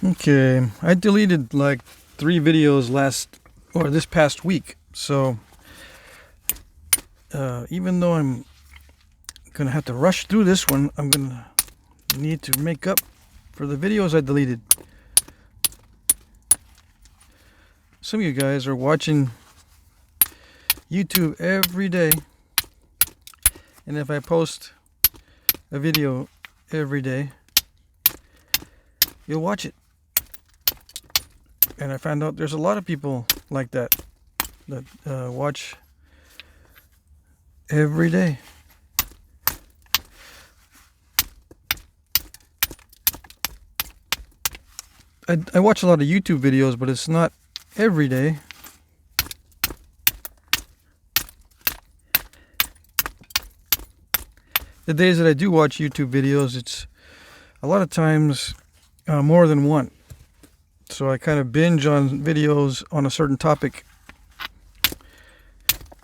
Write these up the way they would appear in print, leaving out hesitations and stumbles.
Okay, I deleted like 3 videos this past week. So even though I'm gonna have to rush through this one, I'm gonna need to make up for the videos I deleted. Some of you guys are watching YouTube every day, and if I post a video every day, you'll watch it. And I found out there's a lot of people like that watch every day. I watch a lot of YouTube videos, but it's not every day. The days that I do watch YouTube videos, it's a lot of times more than one. So I kind of binge on videos on a certain topic,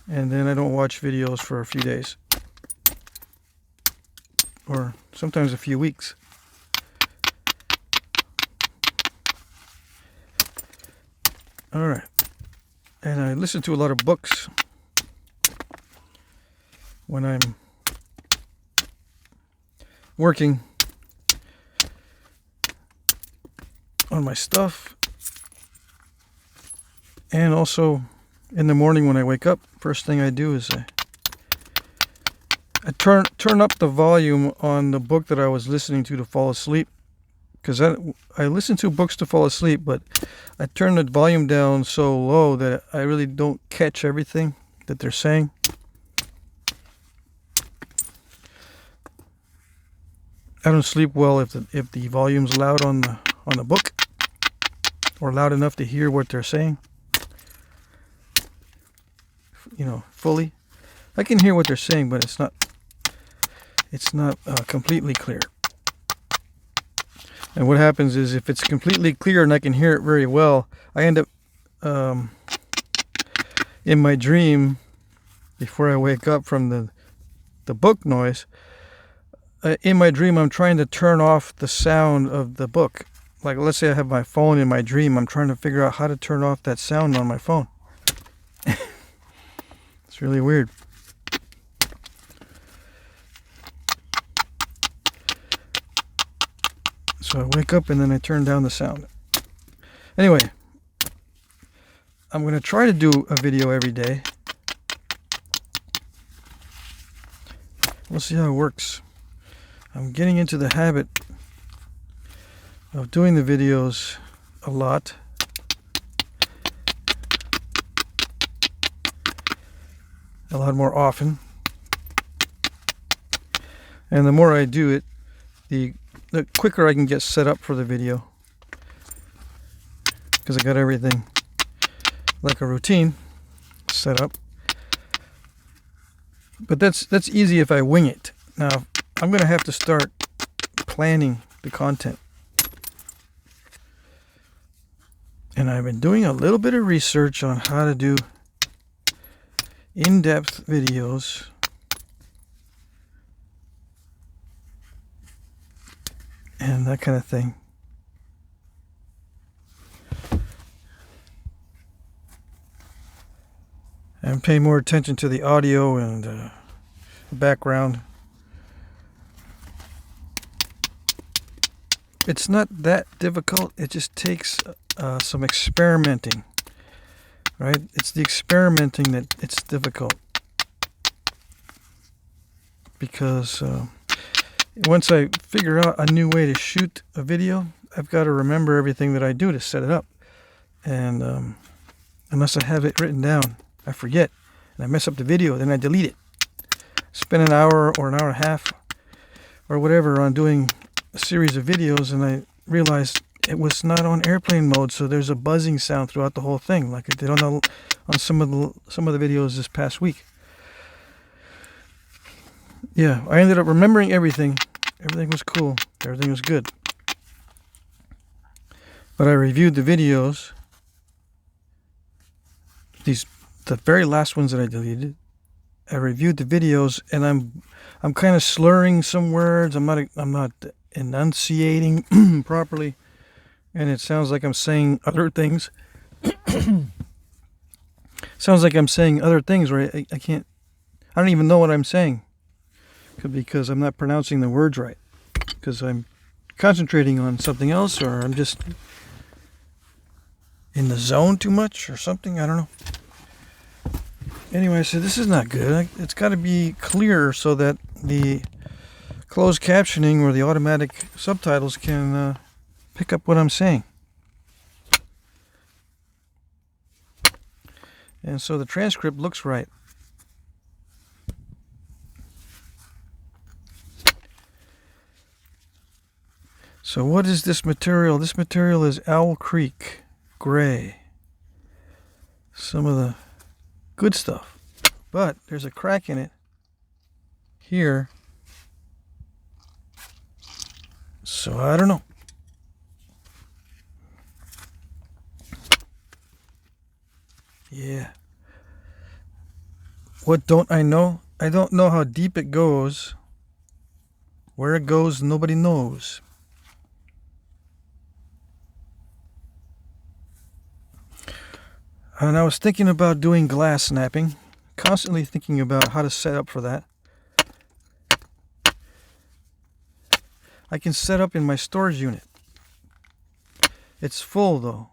and then I don't watch videos for a few days, or sometimes a few weeks. All right, and I listen to a lot of books when I'm working on my stuff, and also in the morning when I wake up. First thing I do is I turn up the volume on the book that I was listening to fall asleep, because I listen to books to fall asleep, but I turn the volume down so low that I really don't catch everything that they're saying. I don't sleep well if the volume's loud on the book, or loud enough to hear what they're saying, fully. I can hear what they're saying, but it's not completely clear. And what happens is, if it's completely clear and I can hear it very well, I end up in my dream, before I wake up from the book noise. In my dream, I'm trying to turn off the sound of the book. Like, let's say I have my phone in my dream. I'm trying to figure out how to turn off that sound on my phone. It's really weird. So I wake up and then I turn down the sound. Anyway, I'm going to try to do a video every day. We'll see how it works. I'm getting into the habit of doing the videos a lot. A lot more often. And the more I do it, the quicker I can get set up for the video. Because I got everything like a routine set up. But that's easy if I wing it. Now, I'm going to have to start planning the content. And I've been doing a little bit of research on how to do in-depth videos. And that kind of thing. And pay more attention to the audio and the background. It's not that difficult. It just takes some experimenting, right? It's the experimenting that it's difficult, because once I figure out a new way to shoot a video, I've got to remember everything that I do to set it up. And unless I have it written down, I forget, and I mess up the video, then I delete it. Spend an hour or an hour and a half or whatever on doing a series of videos, and I realized it was not on airplane mode, so there's a buzzing sound throughout the whole thing, like it did on some of the videos this past week. Yeah, I ended up remembering everything. Everything was cool. Everything was good. But I reviewed the videos, the very last ones that I deleted. I reviewed the videos, and I'm kind of slurring some words. I'm not enunciating properly. and it sounds like I'm saying other things. Sounds like I'm saying other things where I can't, I don't even know what I'm saying because I'm not pronouncing the words right, because I'm concentrating on something else, or I'm just in the zone too much or something. I don't know. Anyway, so this is not good. It's got to be clear so that the closed captioning or the automatic subtitles can pick up what I'm saying. And so the transcript looks right. So what is this material? This material is Owl Creek Gray. Some of the good stuff. But there's a crack in it here. So I don't know. Yeah. What don't I know? I don't know how deep it goes. Where it goes, nobody knows. And I was thinking about doing glass snapping. Constantly thinking about how to set up for that. I can set up in my storage unit. It's full though,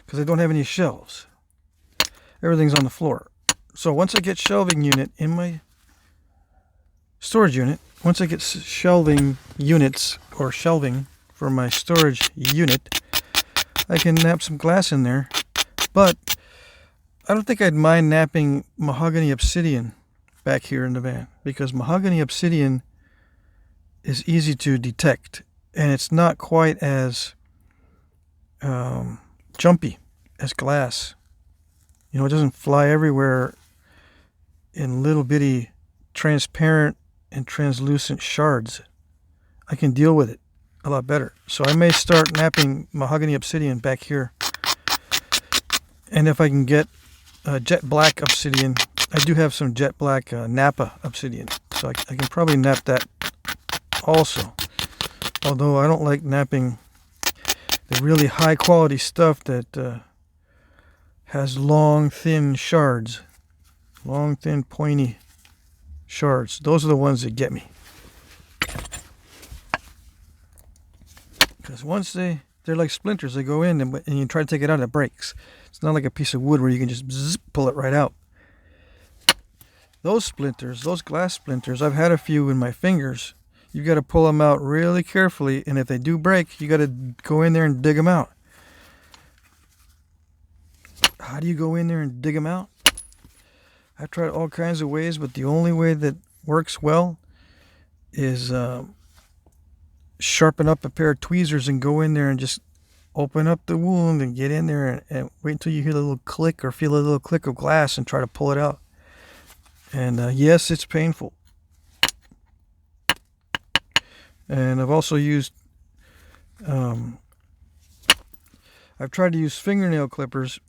because I don't have any shelves. Everything's on the floor. So once I get shelving unit in my storage unit, once I get shelving units or shelving for my storage unit, I can nap some glass in there. But I don't think I'd mind napping mahogany obsidian back here in the van, because mahogany obsidian is easy to detect and it's not quite as jumpy as glass. You know, it doesn't fly everywhere in little bitty transparent and translucent shards. I can deal with it a lot better. So I may start napping mahogany obsidian back here. And if I can get jet black obsidian, I do have some jet black Napa obsidian. So I can probably nap that also. Although I don't like napping the really high quality stuff that has long, thin shards. Long, thin, pointy shards. Those are the ones that get me. Because once they're like splinters, they go in and you try to take it out, it breaks. It's not like a piece of wood where you can just pull it right out. Those splinters, those glass splinters, I've had a few in my fingers. You've got to pull them out really carefully, and if they do break, you got to go in there and dig them out. How do you go in there and dig them out? I've tried all kinds of ways, but the only way that works well is sharpen up a pair of tweezers and go in there and just open up the wound and get in there and wait until you hear a little click or feel a little click of glass and try to pull it out. And yes, it's painful. And I've also used, I've tried to use fingernail clippers,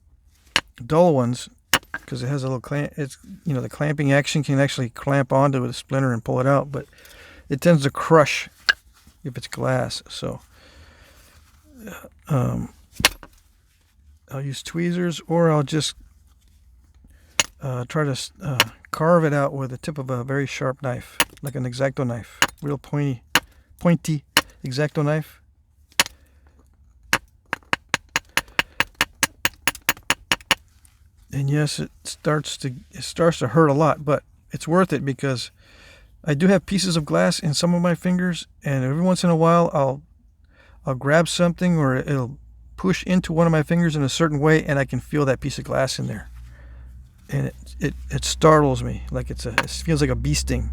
dull ones, because it has a little clamp. It's, you know, the clamping action can actually clamp onto a splinter and pull it out, but it tends to crush if it's glass. So I'll use tweezers, or I'll just try to carve it out with the tip of a very sharp knife, like an X-Acto knife, real pointy X-Acto knife. And yes, it starts to hurt a lot, but it's worth it because I do have pieces of glass in some of my fingers, and every once in a while I'll grab something or it'll push into one of my fingers in a certain way, and I can feel that piece of glass in there, and it startles me, like it feels like a bee sting.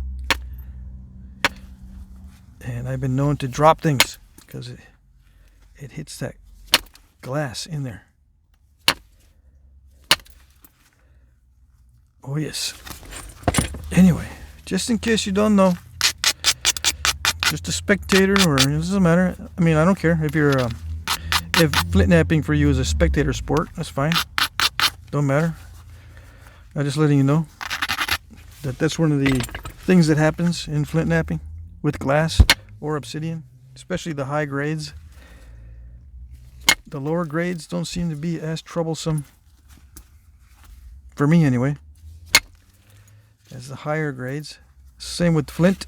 And I've been known to drop things because it hits that glass in there. Oh yes. Anyway, just in case you don't know, just a spectator, or it doesn't matter. I mean, I don't care if you're if Flintknapping for you is a spectator sport. That's fine. Don't matter. I'm just letting you know that that's one of the things that happens in Flintknapping with glass or obsidian, especially the high grades. the lower grades don't seem to be as troublesome, for me anyway, as the higher grades. Same with flint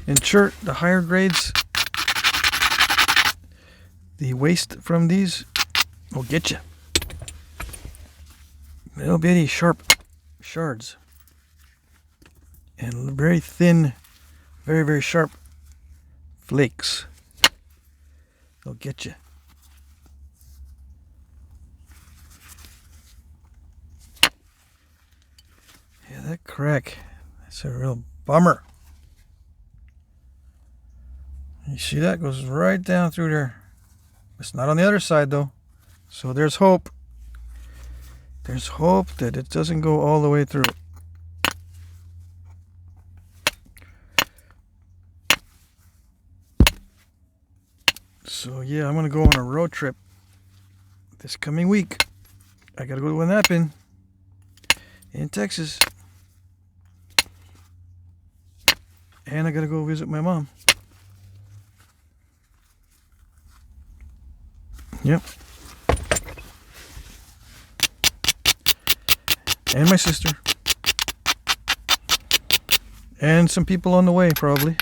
and chert. The higher grades, the waste from these will get you. Little bitty sharp shards. And very thin, very, very sharp flakes. They'll get you. Yeah, that crack, that's a real bummer. You see that goes right down through there. It's not on the other side though. So there's hope. There's hope that it doesn't go all the way through. So yeah, I'm gonna go on a road trip this coming week. I gotta go to Knapping in Texas. And I gotta go visit my mom. Yep. And my sister. And some people on the way, probably.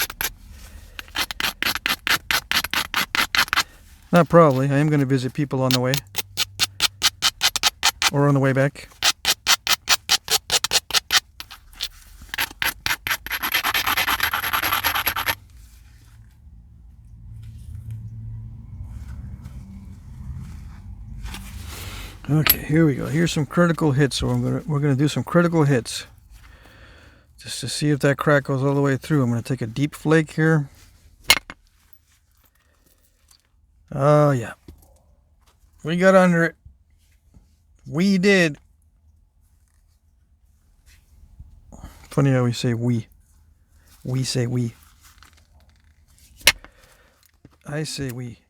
Not probably. I am going to visit people on the way. Or on the way back. Okay, here we go. Here's some critical hits. So we're gonna do some critical hits, just to see if that crack goes all the way through. I'm gonna take a deep flake here. Oh yeah, we got under it. We did. Funny how we say we. We say we. I say we.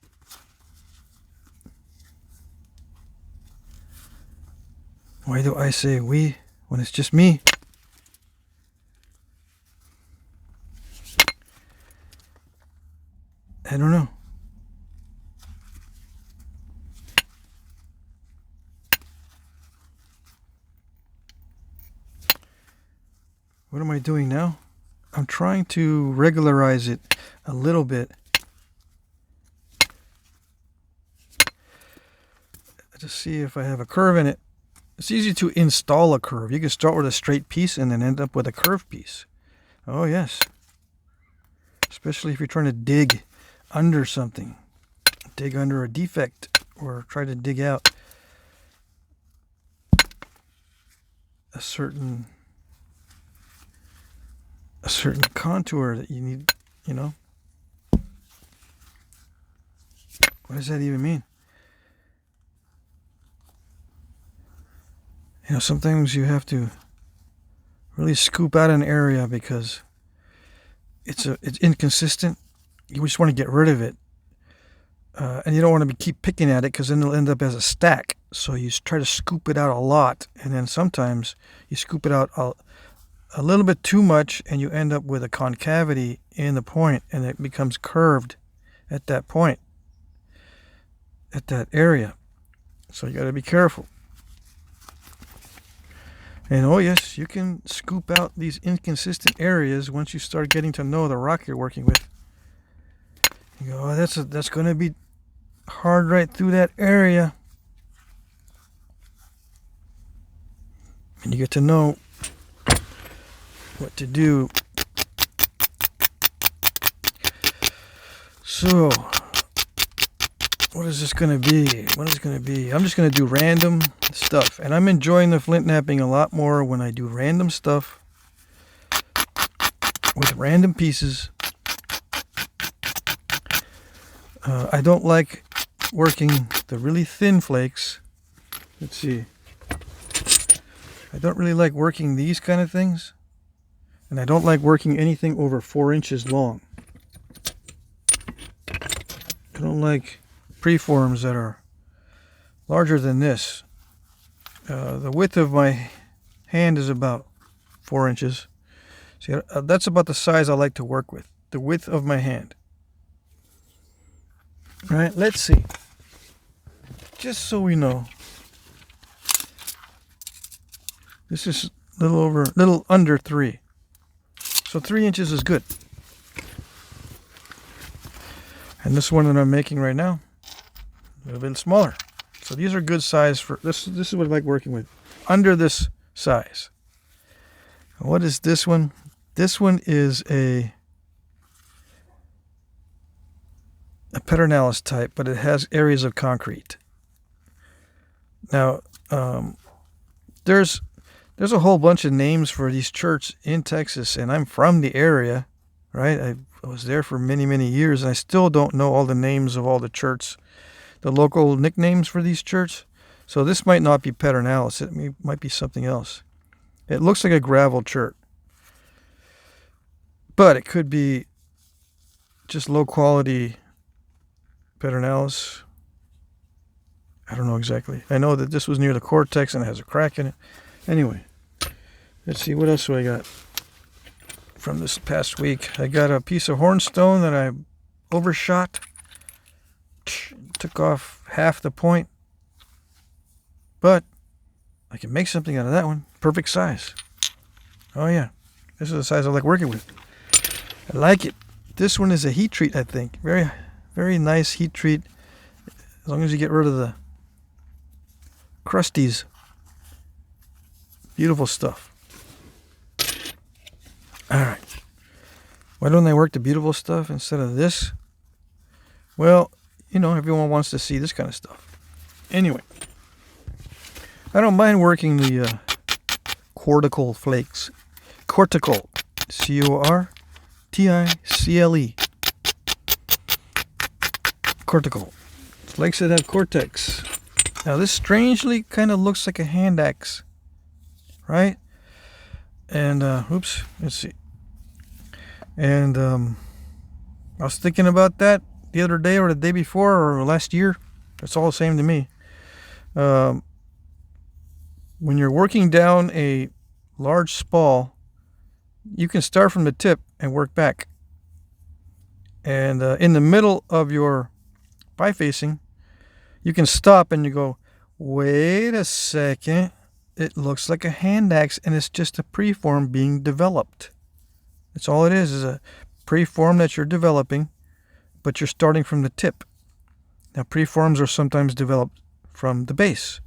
Why do I say we when it's just me? I don't know. What am I doing now? I'm trying to regularize it a little bit. Just see if I have a curve in it. It's easy to install a curve. You can start with a straight piece and then end up with a curved piece. Oh yes. Especially if you're trying to dig under something. Dig under a defect or try to dig out a certain contour that you need, you know. What does that even mean? You know, sometimes you have to really scoop out an area because it's inconsistent. You just want to get rid of it. And you don't want to keep picking at it because then it'll end up as a stack. So you try to scoop it out a lot. And then sometimes you scoop it out a little bit too much and you end up with a concavity in the point and it becomes curved at that point, at that area. So you got to be careful. And oh yes, you can scoop out these inconsistent areas once you start getting to know the rock you're working with. You go, oh, that's going to be hard right through that area. And you get to know what to do. So, what is this going to be? What is it going to be? I'm just going to do random stuff. And I'm enjoying the flint knapping a lot more when I do random stuff with random pieces. I don't like working the really thin flakes. Let's see. I don't really like working these kind of things. And I don't like working anything over 4 inches long. I don't like preforms that are larger than this. The width of my hand is about 4 inches. See, that's about the size I like to work with. The width of my hand. All right, let's see. just so we know, this is little under 3. So 3 inches is good. And this one that I'm making right now, a little bit smaller. So these are good size for this. This is what I like working with. Under this size. What is this one? This one is a pedernales type, but it has areas of concrete. Now, there's a whole bunch of names for these churches in Texas, and I'm from the area, right? I was there for many, many years, and I still don't know all the names of all the churches, the local nicknames for these churches. So this might not be pedernales. It might be something else. It looks like a gravel chert, but it could be just low quality pedernales. I don't know exactly. I know that this was near the cortex and it has a crack in it. Anyway, let's see, what else do I got from this past week? I got a piece of hornstone that I overshot. Took off half the point. But I can make something out of that one. Perfect size. Oh yeah. This is the size I like working with. I like it. This one is a heat treat, I think. Very, very nice heat treat. As long as you get rid of the crusties. Beautiful stuff. Alright. Why don't I work the beautiful stuff instead of this? Well, you know, everyone wants to see this kind of stuff. Anyway. I don't mind working the cortical flakes. Cortical. C-O-R-T-I-C-L-E. Cortical. Flakes that have cortex. Now this strangely kind of looks like a hand axe. Right? And, oops, let's see. And, I was thinking about that the other day or the day before or last year. It's all the same to me. When you're working down a large spall, you can start from the tip and work back. And in the middle of your bifacing, you can stop and you go, wait a second. It looks like a hand axe, and it's just a preform being developed. That's all it is a preform that you're developing, but you're starting from the tip. Now, preforms are sometimes developed from the base,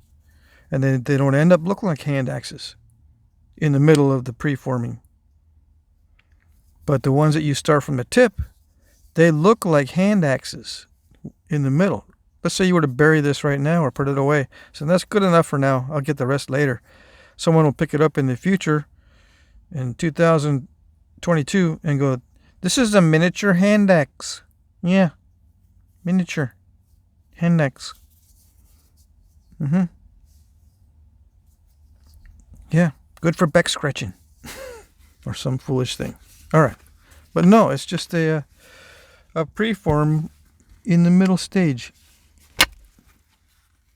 and then they don't end up looking like hand axes in the middle of the preforming. But the ones that you start from the tip, they look like hand axes in the middle. Let's say you were to bury this right now or put it away. So that's good enough for now. I'll get the rest later. Someone will pick it up in the future in 2022 and go, this is a miniature hand axe. Yeah. Miniature hand axe. Yeah. Good for back scratching. Or some foolish thing. All right. But no, it's just a preform in the middle stage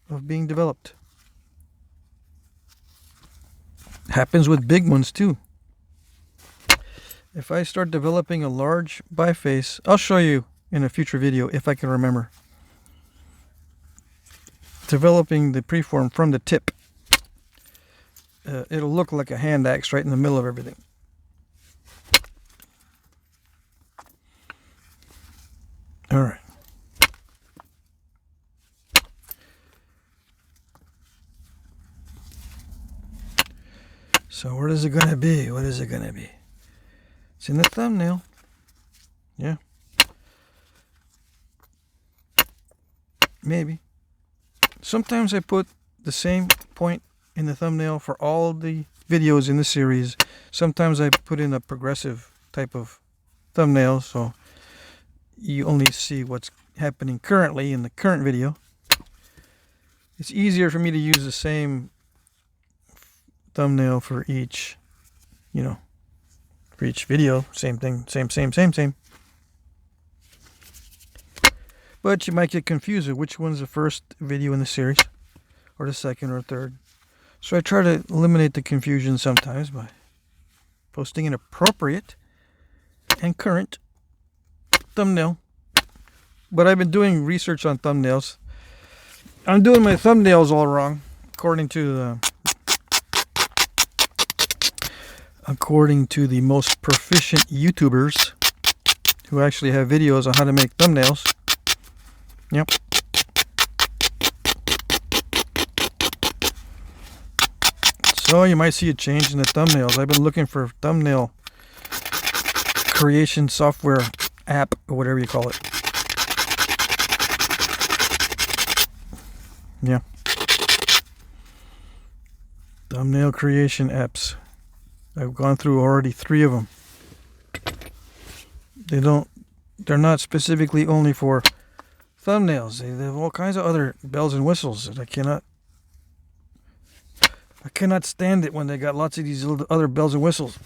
of being developed. Happens with big ones too. If I start developing a large biface, I'll show you in a future video if I can remember. Developing the preform from the tip. It'll look like a hand axe right in the middle of everything. All right. So what is it going to be? What is it going to be? It's in the thumbnail. Yeah. Maybe. Sometimes I put the same point in the thumbnail for all the videos in the series. Sometimes I put in a progressive type of thumbnail, so you only see what's happening currently in the current video. It's easier for me to use the same thumbnail for each, for each video. Same thing, same. But you might get confused with which one's the first video in the series, or the second or third. So I try to eliminate the confusion sometimes by posting an appropriate and current thumbnail. But I've been doing research on thumbnails I'm doing my thumbnails all wrong, according to the most proficient YouTubers who actually have videos on how to make thumbnails. Yep. So you might see a change in the thumbnails. I've been looking for thumbnail creation software app or whatever you call it. Yeah. Thumbnail creation apps. I've gone through already 3 of them. They're not specifically only for thumbnails. They have all kinds of other bells and whistles that I cannot stand it when they got lots of these other bells and whistles.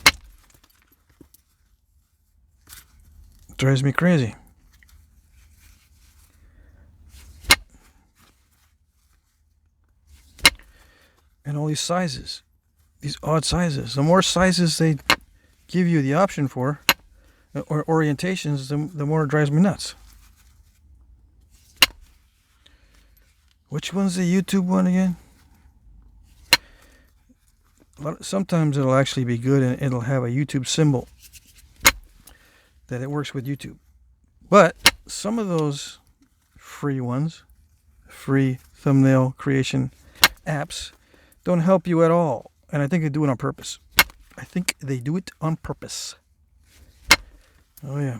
It drives me crazy. And all these sizes, these odd sizes. The more sizes they give you the option for, or orientations, the more it drives me nuts. Which one's the YouTube one again? Sometimes it'll actually be good and it'll have a YouTube symbol that it works with YouTube. But some of those free ones, free thumbnail creation apps, don't help you at all. And I think they do it on purpose. I think they do it on purpose. Oh yeah.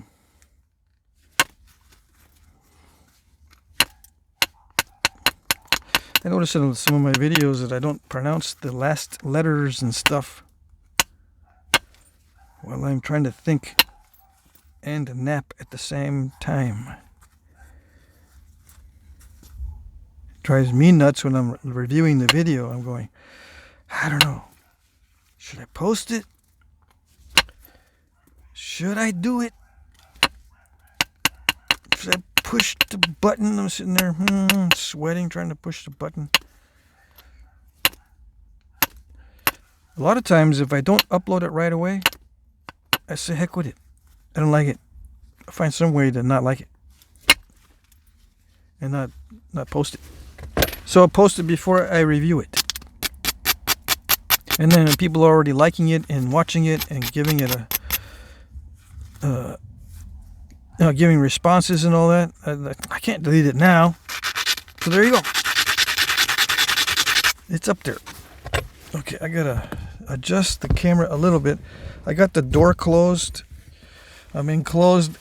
I notice in some of my videos that I don't pronounce the last letters and stuff while I'm trying to think and nap at the same time. It drives me nuts when I'm reviewing the video. I'm going, I don't know. Should I post it? Should I do it? Should I push the button? I'm sitting there sweating, trying to push the button. A lot of times, if I don't upload it right away, I say heck with it. I don't like it. I find some way to not like it. And not post it. So I'll post it before I review it. And then people are already liking it and watching it and giving it giving responses and all that. I can't delete it now. So there you go. It's up there. Okay, I gotta adjust the camera a little bit. I got the door closed. I'm enclosed.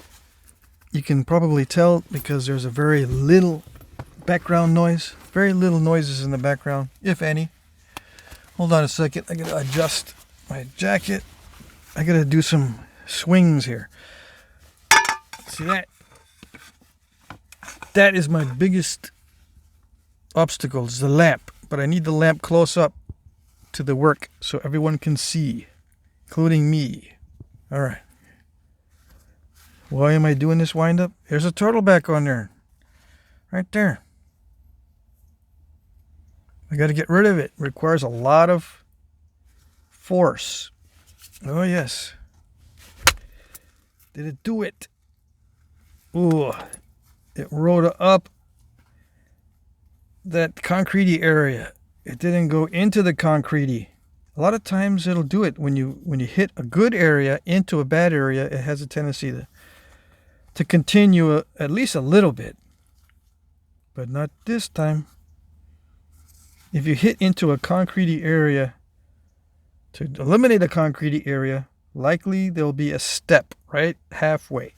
You can probably tell because there's a very little background noise. Very little noises in the background, if any. Hold on a second. I gotta adjust my jacket. I gotta do some swings here. See that? That is my biggest obstacle, is the lamp. But I need the lamp close up to the work so everyone can see, including me. All right. Why am I doing this wind up? There's a turtle back on there. Right there. I got to get rid of it. It requires a lot of force. Oh, yes. Did it do it? Ooh. It rode up that concretey area. It didn't go into the concretey. A lot of times it'll do it when you hit a good area into a bad area. It has a tendency to continue at least a little bit, but not this time. If you hit into a concretey area, to eliminate a concretey area, likely there'll be a step right halfway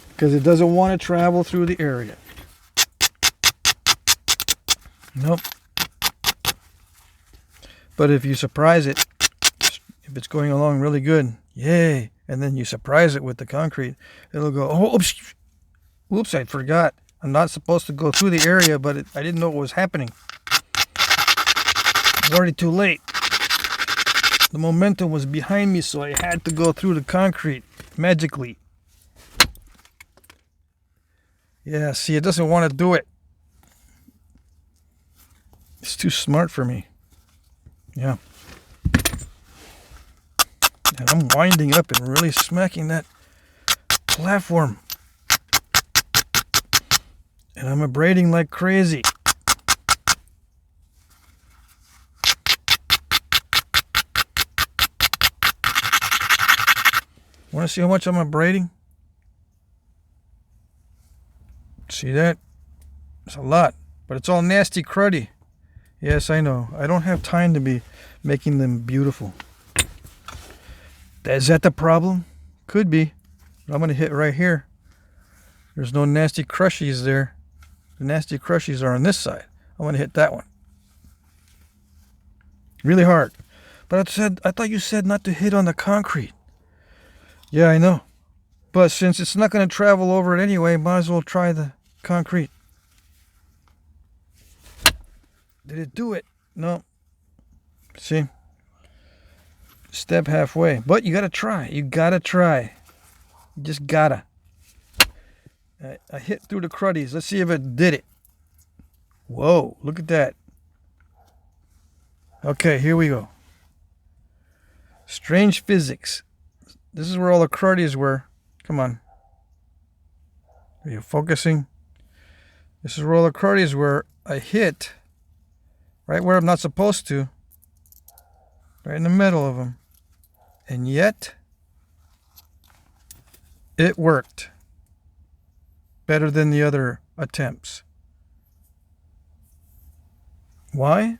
because it doesn't want to travel through the area. Nope. But if you surprise it, if it's going along really good, yay, and then you surprise it with the concrete, it'll go, oh, oops, whoops, I forgot. I'm not supposed to go through the area, but I didn't know what was happening. It's already too late. The momentum was behind me, so I had to go through the concrete magically. Yeah, see, it doesn't want to do it. It's too smart for me. Yeah. And I'm winding up and really smacking that platform. And I'm abrading like crazy. Want to see how much I'm abrading? See that? It's a lot, but it's all nasty cruddy. Yes, I know. I don't have time to be making them beautiful. Is that the problem? Could be. But I'm going to hit right here. There's no nasty crushies there. The nasty crushies are on this side. I'm going to hit that one. Really hard. But I thought you said not to hit on the concrete. Yeah, I know. But since it's not going to travel over it anyway, might as well try the concrete. Did it do it? No. See? Step halfway. But you got to try. You got to try. You just gotta. I hit through the cruddies. Let's see if it did it. Whoa, look at that. Okay, here we go. Strange physics. This is where all the cruddies were. Come on. Are you focusing? This is where all the cruddies were. I hit right where I'm not supposed to. Right in the middle of them. And yet, it worked. Better than the other attempts. Why?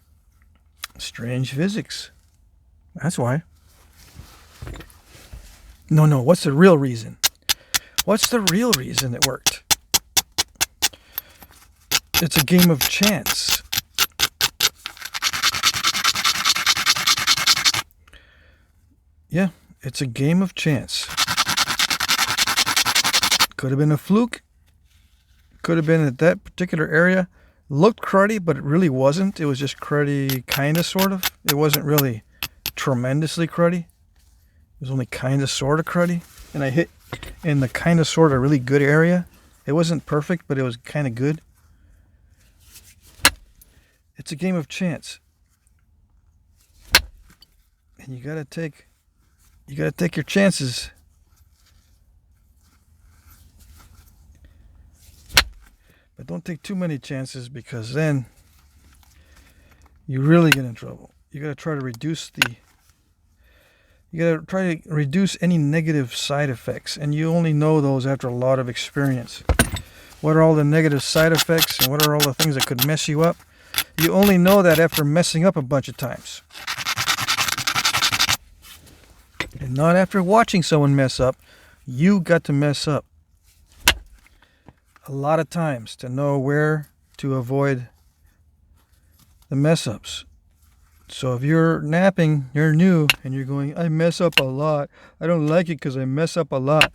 Strange physics. That's why. No. What's the real reason? What's the real reason it worked? It's a game of chance. Yeah, it's a game of chance. Could have been a fluke. Could have been at that particular area. Looked cruddy, but it really wasn't. It was just cruddy, kind of, sort of. It wasn't really tremendously cruddy. It was only kind of, sort of cruddy. And I hit in the kind of, sort of really good area. It wasn't perfect, but it was kind of good. It's a game of chance. And you gotta take your chances. But don't take too many chances, because then you really get in trouble. You gotta try to reduce any negative side effects, and you only know those after a lot of experience. What are all the negative side effects, and what are all the things that could mess you up? You only know that after messing up a bunch of times. And not after watching someone mess up. You got to mess up a lot of times to know where to avoid the mess ups. So if you're napping, you're new, and you're going, I mess up a lot. I don't like it because I mess up a lot.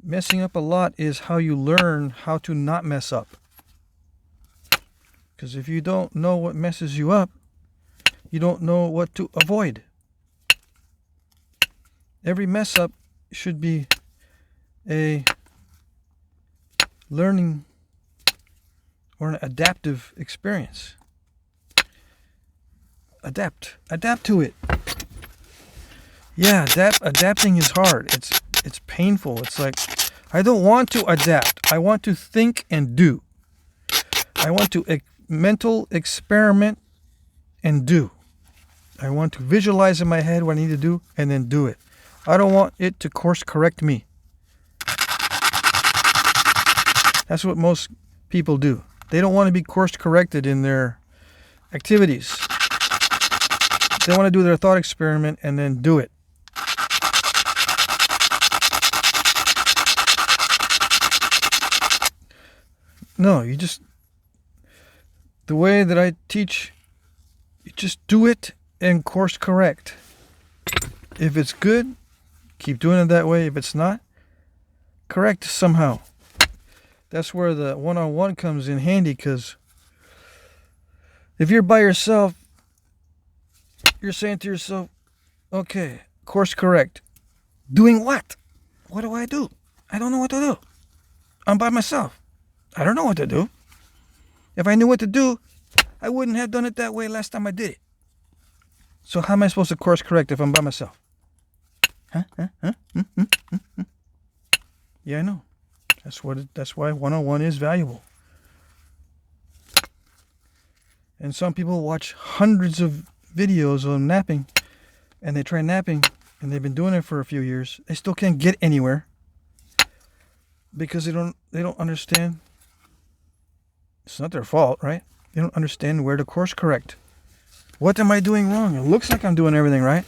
Messing up a lot is how you learn how to not mess up. Because if you don't know what messes you up, you don't know what to avoid. Every mess up should be a learning or an adaptive experience. Adapt to it. Yeah, adapting is hard. It's painful. It's like, I don't want to adapt. I want to think and do. I want to mental experiment and do. I want to visualize in my head what I need to do and then do it. I don't want it to course correct me. That's what most people do. They don't want to be course corrected in their activities. They want to do their thought experiment and then do it. No, the way that I teach, you just do it and course correct. If it's good, keep doing it that way. If it's not, correct somehow. That's where the one-on-one comes in handy, because if you're by yourself, you're saying to yourself, okay, course correct. Doing what? What do I do? I don't know what to do. I'm by myself. I don't know what to do. If I knew what to do, I wouldn't have done it that way last time I did it. So how am I supposed to course correct if I'm by myself? Huh? Yeah, I know. That's why one-on-one is valuable. And some people watch hundreds of videos on napping, and they try napping, and they've been doing it for a few years, they still can't get anywhere because they don't understand. It's not their fault, right? They don't understand where to course correct. What am I doing wrong? It looks like I'm doing everything right.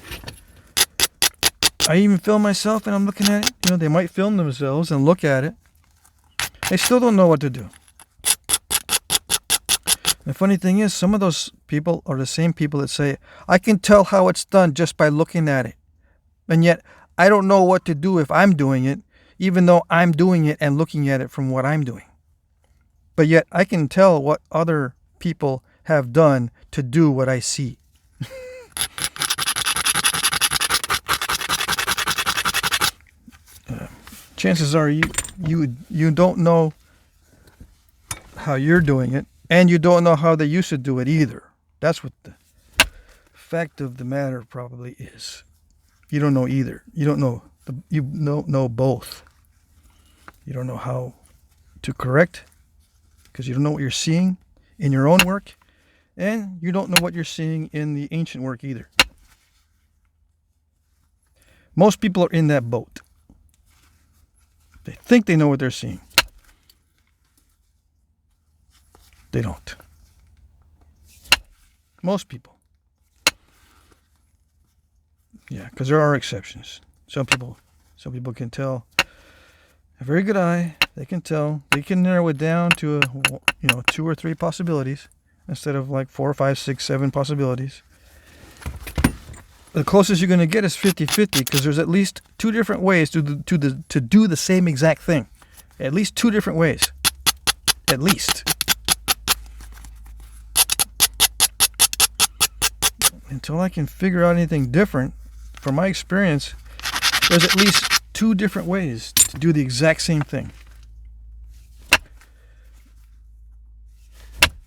I even film myself and I'm looking at it. You know, they might film themselves and look at it. They still don't know what to do. The funny thing is, some of those people are the same people that say, I can tell how it's done just by looking at it. And yet, I don't know what to do if I'm doing it, even though I'm doing it and looking at it from what I'm doing. But yet, I can tell what other people have done to do what I see. Chances are you don't know how you're doing it, and you don't know how they used to do it either. That's what the fact of the matter probably is. You don't know either. You don't know. You don't know both. You don't know how to correct because you don't know what you're seeing in your own work, and you don't know what you're seeing in the ancient work either. Most people are in that boat. They think they know what they're seeing. They don't. Most people. Yeah, because there are exceptions. Some people can tell. A very good eye, they can tell. They can narrow it down to 2 or 3 possibilities instead of like 4, 5, 6, 7 possibilities. The closest you're going to get is 50-50 because there's at least 2 different ways to do the same exact thing. At least 2 different ways. At least. Until I can figure out anything different, from my experience, there's at least 2 different ways to do the exact same thing.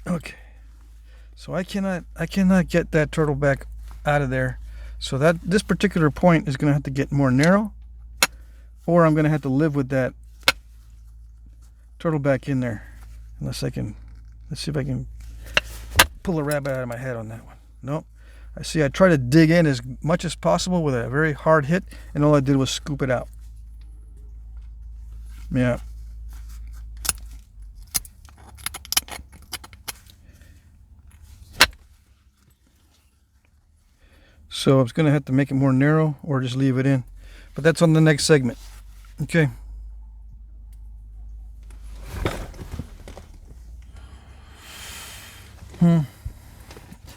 Okay. So I cannot get that turtle back out of there. So that this particular point is going to have to get more narrow, or I'm going to have to live with that turtle back in there. Let's see if I can pull a rabbit out of my head on that one. Nope. I try to dig in as much as possible with a very hard hit, and all I did was scoop it out. Yeah. So I'm going to have to make it more narrow or just leave it in. But that's on the next segment. Okay.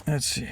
Let's see.